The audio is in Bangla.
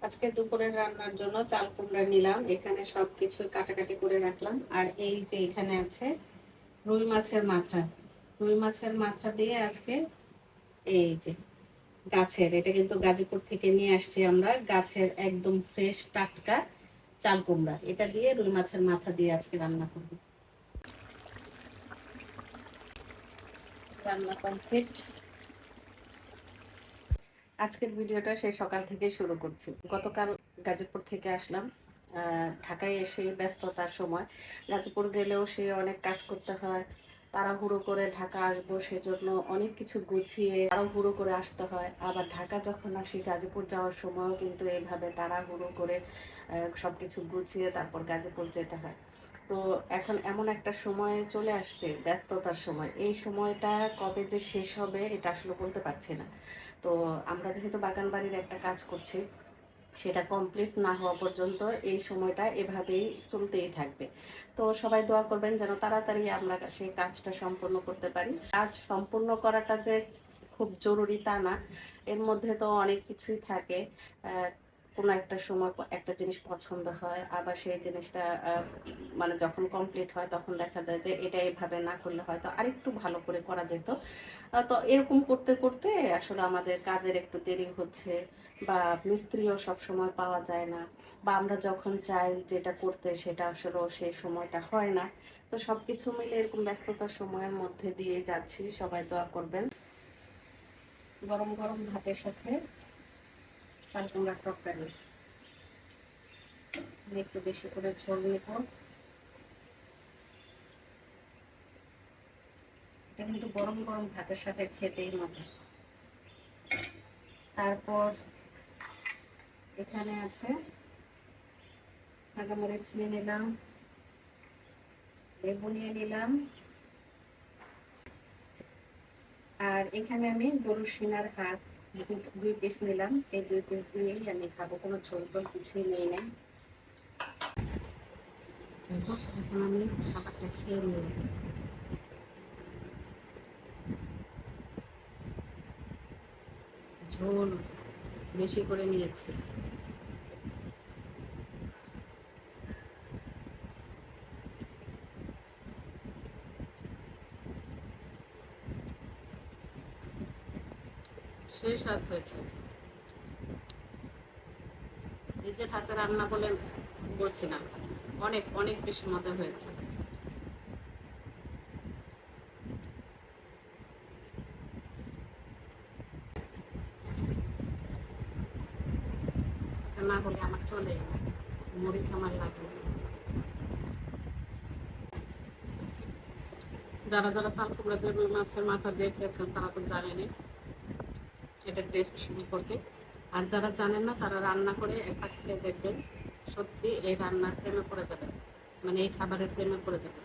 আজকে দুপুরের রান্নার জন্য চাল কুমড়া নিলাম, এখানে সবকিছু কাটাকাটি করে রাখলাম। আর এই যে এখানে আছে রুই মাছের মাথা। রুই মাছের মাথা দিয়ে আজকে এই যে গাছের, এটা কিন্তু গাজীপুর থেকে নিয়ে আসছি আমরা, গাছের একদম ফ্রেশ টাটকা চাল কুমড়া, এটা দিয়ে রুই মাছের মাথা দিয়ে আজকে রান্না করব। রান্না কমপ্লিট। আজকের ভিডিওটা সেই সকাল থেকে শুরু করছি। গতকাল গাজীপুর থেকে আসলাম, ঢাকায় এসে ব্যস্ততার সময়, গাজীপুর গেলেও সে অনেক কাজ করতে হয়, তাড়াহুড়ো করে ঢাকা আসবো সেজন্য অনেক কিছু গুছিয়ে তাড়াহুড়ো করে আসতে হয়। আবার ঢাকা যখন আসি গাজীপুর যাওয়ার সময়ও কিন্তু এইভাবে তাড়াহুড়ো করে সবকিছু গুছিয়ে তারপর গাজীপুর যেতে হয়। তো এখন এমন একটা সময় চলে আসছে, ব্যস্ততার সময়, এই সময়টা কবে যে শেষ হবে এটা আসলে বলতে পারছি না। তো আমরা যেহেতু বাগান বাড়ির একটা কাজ করছি, সেটা কমপ্লিট না হওয়া পর্যন্ত এই সময়টা এভাবেই চলতেই থাকবে। তো সবাই দোয়া করবেন যেন তাড়াতাড়ি আমরা সেই কাজটা সম্পূর্ণ করতে পারি। কাজ সম্পূর্ণ করাটা যে খুব জরুরি তা না, এর মধ্যে তো অনেক কিছুই থাকে। কোনো একটা সময় একটা জিনিস পছন্দ হয়, আবার সেই জিনিসটা মানে যখন কমপ্লিট হয় তখন দেখা যায় যে এটা এভাবে না করলে হয়তো আরেকটু ভালো করে করা যেত। তো এরকম করতে করতে আসলে আমাদের কাজের একটু দেরি হচ্ছে, বা মিস্ত্রিও সব সময় পাওয়া যায় না, বা আমরা যখন চাই যেটা করতে সেটা আসলে সেই সময়টা হয় না। তো সবকিছু মিলে এরকম ব্যস্ততার সময়ের মধ্যে দিয়ে যাচ্ছি। সবাই দোয়া করবেন। গরম গরম ভাতের সাথে চাল কুমড়ার তরকারি, একটু বেশি করে ঝোল নেব। এটা কিন্তু গরম গরম ভাতের সাথে খেতেই মজা। তারপর এখানে আছে কাঁচামরিচ নিয়ে নিলাম, লেবু নিয়ে নিলাম, আর এখানে আমি গরুর শিঙার হাড় দুই পিস নিলাম। এই দুই পিস দিয়েই আমি খাবো, কোনো ঝোল টোল কিছুই নেই না। এখন আমি খাবারটা খেয়ে নিই। ঝোল বেশি করে নিয়েছি। সেই স্বাদ হয়েছে, নিজের হাতে রান্না বলে বলছি না, অনেক অনেক বেশি মজা হয়েছে। না হলে আমার চলে না, মরিচ আমার লাগে। যারা যারা চাল কুমড়া দিয়ে রুই মাছের মাথা দিয়ে খেয়েছেন তারা তো জানেনই এটা টেস্ট সম্পর্কে। আর যারা জানেন না তারা রান্না করে একবার খেয়ে দেখবেন, সত্যি এই রান্নার প্রেমে পড়ে যাবেন, মানে এই খাবারের প্রেমে পড়ে যাবেন।